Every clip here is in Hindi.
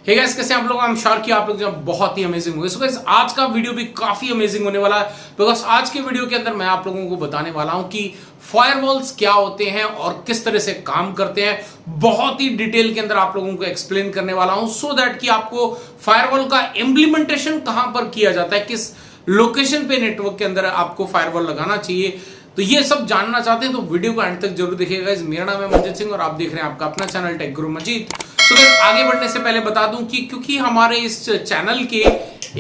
हे गाइस, कैसे आप लोग? आई एम श्योर कि आप लोग जो बहुत ही अमेजिंग होंगे। सो गाइस, आज का वीडियो भी काफी अमेजिंग होने वाला है बिकॉज आज के वीडियो के अंदर मैं आप लोगों को बताने वाला हूं कि फायरवॉल्स क्या होते हैं और किस तरह से काम करते हैं। बहुत ही डिटेल के अंदर आप लोगों को एक्सप्लेन करने वाला हूं सो दैट कि आपको फायरवॉल का इम्प्लीमेंटेशन कहां पर किया जाता है, किस लोकेशन पे नेटवर्क के अंदर आपको फायरवॉल लगाना चाहिए। तो ये सब जानना चाहते हैं तो वीडियो को एंड तक जरूर देखिएगा। मेरा नाम है मंजीत सिंह और आप देख रहे हैं आपका अपना चैनल टेक गुरु मंजीत। तो आगे बढ़ने से पहले बता दूं कि क्योंकि हमारे इस चैनल के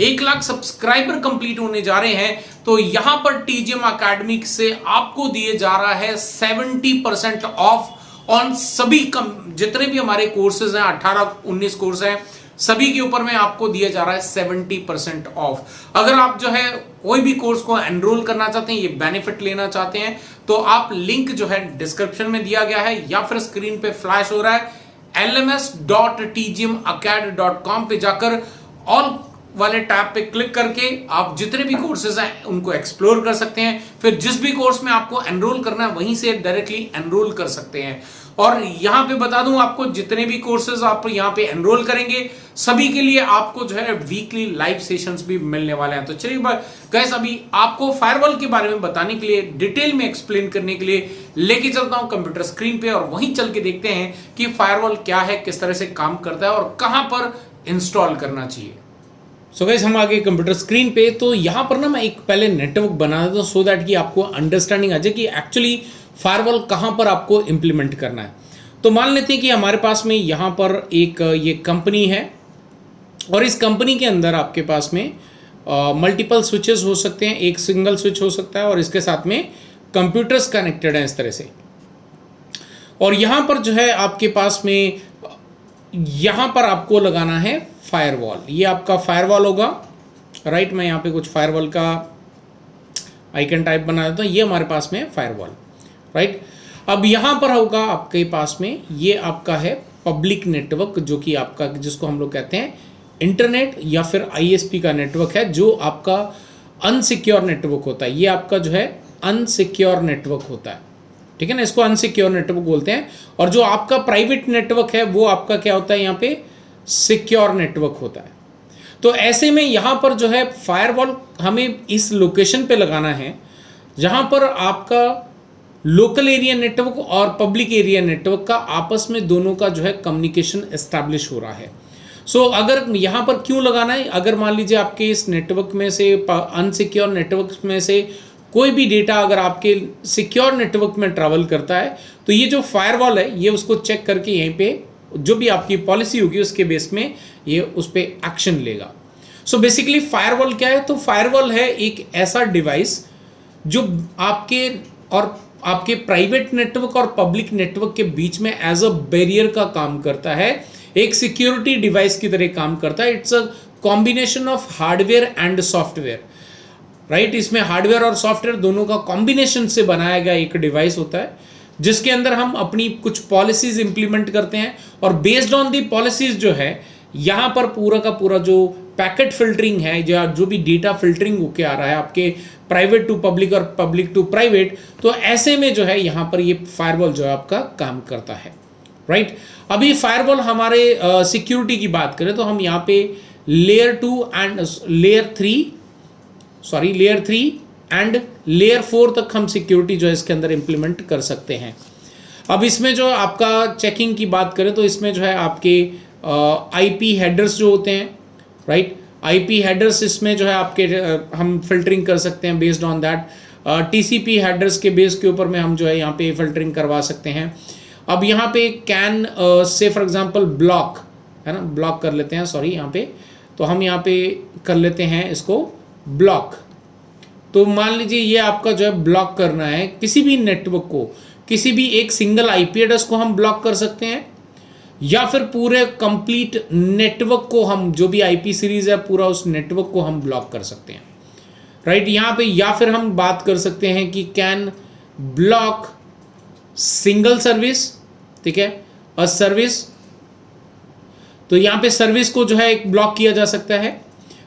1 लाख सब्सक्राइबर कंप्लीट होने जा रहे हैं तो यहां पर टीजीएम अकेडमी से आपको दिए जा रहा है 70% ऑफ ऑन सभी जितने भी हमारे कोर्सेज हैं, 18-19 कोर्स हैं, सभी के ऊपर में आपको दिया जा रहा है 70% ऑफ। अगर आप जो है कोई भी कोर्स को एनरोल करना चाहते हैं, ये बेनिफिट लेना चाहते हैं, तो आप लिंक जो है डिस्क्रिप्शन में दिया गया है या फिर स्क्रीन पे फ्लैश हो रहा है lms.tgmacad.com पे जाकर ऑल वाले टैब पे क्लिक करके आप जितने भी कोर्सेज हैं उनको एक्सप्लोर कर सकते हैं। फिर जिस भी कोर्स में आपको एनरोल करना है वहीं से डायरेक्टली एनरोल कर सकते हैं। और यहां पे बता दूं आपको, जितने भी कोर्सेज आप यहां पे एनरोल करेंगे सभी के लिए आपको जो है वीकली लाइव सेशंस भी मिलने वाले हैं। तो चलिए गाइस, अभी आपको फायरवॉल के बारे में बताने के लिए, डिटेल में एक्सप्लेन करने के लिए लेके चलता हूं कंप्यूटर स्क्रीन पे और वहीं चल के देखते हैं कि फायरवॉल क्या है, किस तरह से काम करता है और कहां पर इंस्टॉल करना चाहिए। सो गाइस, हम आगे कंप्यूटर स्क्रीन पे, तो यहां पर ना मैं एक पहले नेटवर्क बना देता हूं सो दैट कि आपको अंडरस्टैंडिंग आ जाए कि एक्चुअली फायरवॉल कहां पर आपको इंप्लीमेंट करना है। तो मान लेते हैं कि हमारे पास में यहां पर एक ये कंपनी है और इस कंपनी के अंदर आपके पास में मल्टीपल स्विचेस हो सकते हैं, एक सिंगल स्विच हो सकता है और इसके साथ में कंप्यूटर्स कनेक्टेड हैं इस तरह से। और यहां पर जो है आपके पास में यहां पर आपको लगाना है फायरवॉल। ये आपका फायरवॉल होगा, राइट। मैं यहां पे कुछ फायरवॉल का आइकन टाइप बना देता हूं। ये हमारे पास में फायरवॉल, राइट। अब यहां पर होगा आपके पास में ये आपका है पब्लिक नेटवर्क, जो कि आपका, जिसको हम लोग कहते हैं इंटरनेट या फिर आईएसपी का नेटवर्क है, जो आपका अनसिक्योर नेटवर्क होता है। ये आपका जो है अनसिक्योर नेटवर्क होता है, ठीक है ना, इसको अनसिक्योर नेटवर्क बोलते हैं। और जो आपका प्राइवेट नेटवर्क है वो आपका क्या होता है, यहाँ पे सिक्योर नेटवर्क होता है। तो ऐसे में यहाँ पर जो है फायरवॉल हमें इस लोकेशन पे लगाना है जहाँ पर आपका लोकल एरिया नेटवर्क और पब्लिक एरिया नेटवर्क का आपस में दोनों का जो है कम्युनिकेशन एस्टैब्लिश हो रहा है। सो अगर यहाँ पर क्यों लगाना है, अगर मान लीजिए आपके इस नेटवर्क में से, अनसिक्योर नेटवर्क में से कोई भी डेटा अगर आपके सिक्योर नेटवर्क में ट्रैवल करता है तो ये जो फायरवॉल है ये उसको चेक करके यहीं पे जो भी आपकी पॉलिसी होगी उसके बेस में ये उस पर एक्शन लेगा। सो बेसिकली फायरवॉल क्या है? तो फायरवॉल है एक ऐसा डिवाइस जो आपके और आपके प्राइवेट नेटवर्क और पब्लिक नेटवर्क के बीच में एज अ बैरियर का काम करता है, एक सिक्योरिटी डिवाइस की तरह काम करता है। It's a combination of hardware and software, right. इसमें हार्डवेयर और सॉफ्टवेयर दोनों का कॉम्बिनेशन से बनाया गया एक डिवाइस होता है जिसके अंदर हम अपनी कुछ पॉलिसीज इंप्लीमेंट करते हैं और बेस्ड ऑन दी पॉलिसीज जो है यहाँ पर पूरा का पूरा जो पैकेट फिल्टरिंग है या जो भी डेटा फिल्टरिंग होके आ रहा है आपके प्राइवेट टू पब्लिक और पब्लिक टू प्राइवेट, तो ऐसे में जो है यहाँ पर ये फायरवॉल जो है आपका काम करता है, राइट। अभी फायरवॉल हमारे सिक्योरिटी की बात करें तो हम यहाँ पे layer 2 and layer 3 and layer 4 तक हम सिक्योरिटी जो है इसके अंदर इंप्लीमेंट कर सकते हैं। अब इसमें जो आपका चेकिंग की बात करें तो इसमें जो है आपके आईपी हेडर्स जो होते हैं, राइट, आईपी हेडर्स इसमें जो है आपके हम फिल्टरिंग कर सकते हैं based on that. TCP headers के बेस के ऊपर में हम जो है यहाँ पे फिल्टरिंग करवा सकते हैं। अब यहाँ पे can say for example block है ना, ब्लॉक कर लेते हैं, सॉरी यहाँ पे, तो हम यहाँ पे कर लेते हैं इसको ब्लॉक। तो मान लीजिए ये आपका जो है ब्लॉक करना है किसी भी नेटवर्क को, किसी भी एक सिंगल आईपी एड्रेस को हम ब्लॉक कर सकते हैं या फिर पूरे कंप्लीट नेटवर्क को, हम जो भी आईपी सीरीज है पूरा उस नेटवर्क को हम ब्लॉक कर सकते हैं, राइट। यहाँ पे या फिर हम बात कर सकते हैं कि कैन ब्लॉक सिंगल सर्विस, ठीक है, अ सर्विस। तो यहाँ पे सर्विस को जो है एक ब्लॉक किया जा सकता है,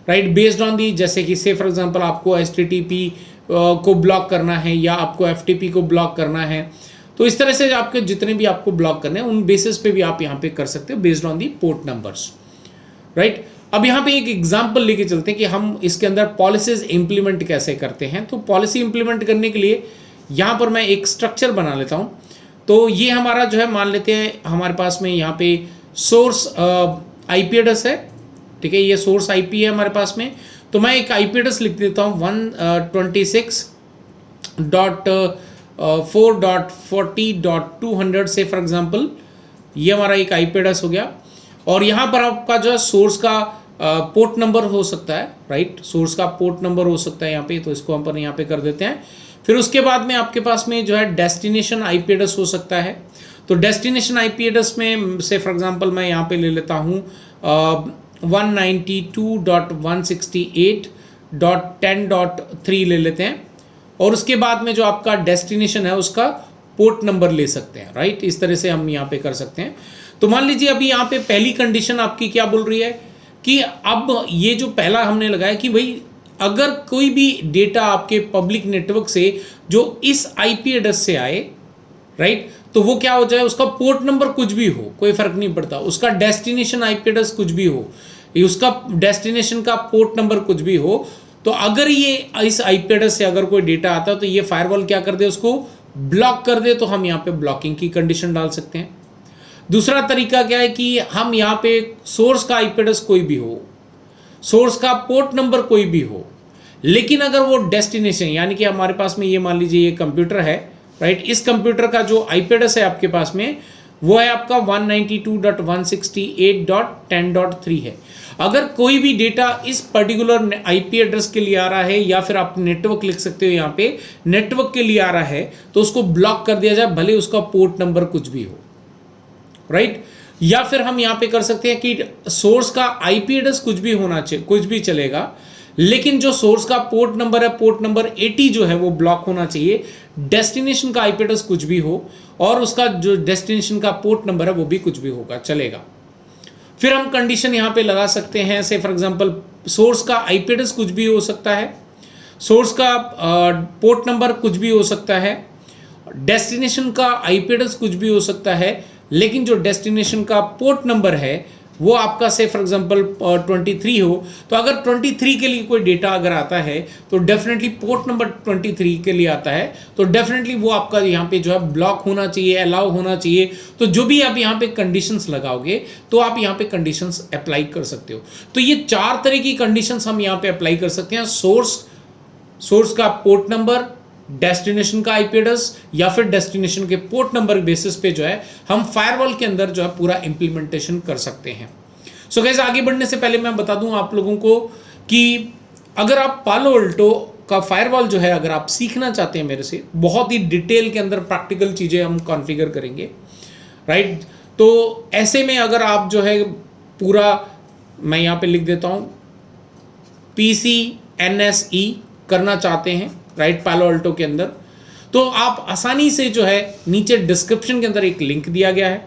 राइट, बेस्ड ऑन दी, जैसे कि से फॉर एग्जांपल आपको एचटीटीपी को ब्लॉक करना है या आपको एफटीपी को ब्लॉक करना है, तो इस तरह से आपके जितने भी आपको ब्लॉक करने हैं उन बेसिस पे भी आप यहाँ पे कर सकते हो based on the port numbers. Right. अब यहाँ पे एक एग्जांपल लेके चलते हैं कि हम इसके अंदर पॉलिसीज इंप्लीमेंट कैसे करते हैं। तो पॉलिसी इंप्लीमेंट करने के लिए यहाँ पर मैं एक स्ट्रक्चर बना लेता हूँ। तो ये हमारा जो है, मान लेते हैं हमारे पास में यहाँ पे सोर्स IP एड्रेस है, ठीक है, ये सोर्स IP है हमारे पास में। तो मैं एक IP एड्रेस लिख देता हूँ 126.4.40.200 से फॉर एग्जांपल, ये हमारा एक IP एड्रेस हो गया। और यहाँ पर आपका जो है सोर्स का पोर्ट नंबर हो सकता है, राइट, सोर्स का पोर्ट नंबर हो सकता है यहाँ पे, तो इसको हम यहाँ पे कर देते हैं। फिर उसके बाद में आपके पास में जो है डेस्टिनेशन IP एड्रेस हो सकता है। तो डेस्टिनेशन IP एड्रेस में से फॉर एग्जांपल मैं यहाँ पे ले लेता हूँ 192.168.10.3 ले लेते हैं। और उसके बाद में जो आपका डेस्टिनेशन है उसका पोर्ट नंबर ले सकते हैं, राइट। इस तरह से हम यहाँ पे कर सकते हैं। तो मान लीजिए अभी यहाँ पे पहली कंडीशन आपकी क्या बोल रही है कि अब ये जो पहला हमने लगाया कि भाई अगर कोई भी डेटा आपके पब्लिक नेटवर्क से जो इस IP एड्रेस से आए, राइट, तो वो क्या हो जाए, उसका पोर्ट नंबर कुछ भी हो, कोई फर्क नहीं पड़ता, उसका डेस्टिनेशन IP एड्रेस कुछ भी हो, उसका डेस्टिनेशन का पोर्ट नंबर कुछ भी हो, तो अगर ये इस IP एड्रेस से अगर कोई डेटा आता है तो ये फायरवॉल क्या कर दे, उसको ब्लॉक कर दे। तो हम यहाँ पे ब्लॉकिंग की कंडीशन डाल सकते हैं। दूसरा तरीका क्या है कि हम यहाँ पे सोर्स का IP एड्रेस कोई भी हो, सोर्स का पोर्ट नंबर कोई भी हो, लेकिन अगर वो डेस्टिनेशन, यानी कि हमारे पास में ये मान लीजिए ये कंप्यूटर है, राइट, इस कंप्यूटर का जो IP एड्रेस है आपके पास में वो है आपका 192.168.10.3 है। अगर कोई भी डेटा इस पर्टिकुलर IP एड्रेस के लिए आ रहा है, या फिर आप नेटवर्क लिख सकते हो यहाँ पे, नेटवर्क के लिए आ रहा है, तो उसको ब्लॉक कर दिया जाए, भले उसका पोर्ट नंबर कुछ भी हो, राइट। या फिर हम यहाँ पे कर सकते हैं कि सोर्स का IP एड्रेस कुछ भी होना चाहिए, कुछ भी चलेगा, लेकिन जो सोर्स का पोर्ट नंबर है, पोर्ट नंबर 80 जो है वो ब्लॉक होना चाहिए। डेस्टिनेशन का IP एड्रेस कुछ भी हो और उसका जो डेस्टिनेशन का पोर्ट नंबर है वो भी कुछ भी होगा, चलेगा। फिर हम कंडीशन यहाँ पे लगा सकते हैं, से फॉर एग्जांपल सोर्स का IP एड्रेस कुछ भी हो सकता है, सोर्स का पोर्ट नंबर कुछ भी हो सकता है, डेस्टिनेशन का IP एड्रेस कुछ भी हो सकता है, लेकिन जो डेस्टिनेशन का पोर्ट नंबर है वो आपका से फॉर एग्जांपल 23 हो। तो अगर 23 के लिए कोई डेटा अगर आता है तो डेफिनेटली पोर्ट नंबर 23 के लिए आता है, तो डेफिनेटली वो आपका यहाँ पे जो है ब्लॉक होना चाहिए, अलाउ होना चाहिए। तो जो भी आप यहाँ पे कंडीशंस लगाओगे तो आप यहाँ पे कंडीशंस अप्लाई कर सकते हो। तो ये 4 तरह की कंडीशंस हम यहाँ पे अप्लाई कर सकते हैं। सोर्स का पोर्ट नंबर, डेस्टिनेशन का IP एड्रेस, या फिर डेस्टिनेशन के पोर्ट नंबर बेसिस पे जो है हम फायरवॉल के अंदर जो है पूरा इंप्लीमेंटेशन कर सकते हैं। सो गाइस, आगे बढ़ने से पहले मैं बता दूं आप लोगों को कि अगर आप पालो अल्टो का फायरवॉल जो है अगर आप सीखना चाहते हैं मेरे से, बहुत ही डिटेल के अंदर प्रैक्टिकल चीजें हम कॉन्फ़िगर करेंगे, राइट। तो ऐसे में अगर आप जो है पूरा, मैं यहाँ पे लिख देता हूँ PCNSE करना चाहते हैं, राइट, पालो अल्टो के अंदर, तो आप आसानी से जो है नीचे डिस्क्रिप्शन के अंदर एक लिंक दिया गया है,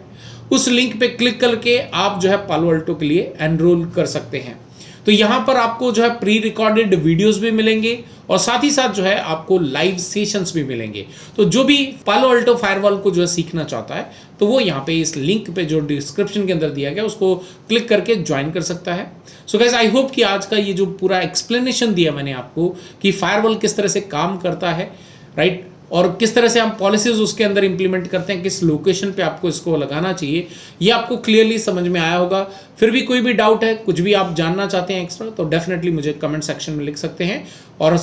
उस लिंक पे क्लिक करके आप जो है पालो अल्टो के लिए एनरोल कर सकते हैं। तो यहाँ पर आपको जो है प्री रिकॉर्डेड वीडियोस भी मिलेंगे और साथ ही साथ जो है आपको लाइव सेशंस भी मिलेंगे। तो जो भी पालो अल्टो फायरवॉल को जो है सीखना चाहता है तो वो यहाँ पे इस लिंक पे जो डिस्क्रिप्शन के अंदर दिया गया उसको क्लिक करके ज्वाइन कर सकता है। सो गाइस, आई होप कि आज का ये जो पूरा एक्सप्लेनेशन दिया मैंने आपको कि फायरवॉल किस तरह से काम करता है, राइट, और किस तरह से हम पॉलिसीज उसके अंदर इंप्लीमेंट करते हैं, किस लोकेशन पे आपको इसको लगाना चाहिए, ये आपको क्लियरली समझ में आया होगा। फिर भी कोई भी डाउट है, कुछ भी आप जानना चाहते हैं एक्स्ट्रा, तो डेफिनेटली मुझे कमेंट सेक्शन में लिख सकते हैं। और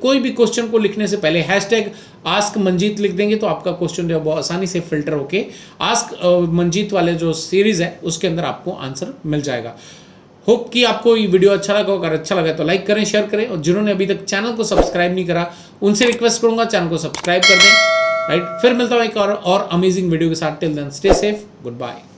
कोई भी क्वेश्चन को लिखने से पहले #AskManjeet लिख देंगे तो आपका क्वेश्चन जो है बहुत आसानी से फिल्टर होके आस्क मंजीत वाले जो सीरीज है उसके अंदर आपको आंसर मिल जाएगा। होप कि आपको ये वीडियो अच्छा लगा होगा। अगर अच्छा लगा तो लाइक करें, शेयर करें, और जिन्होंने अभी तक चैनल को सब्सक्राइब नहीं करा उनसे रिक्वेस्ट करूंगा चैनल को सब्सक्राइब कर दें, राइट। फिर मिलता हूं एक और अमेजिंग वीडियो के साथ। Till then stay safe, good bye.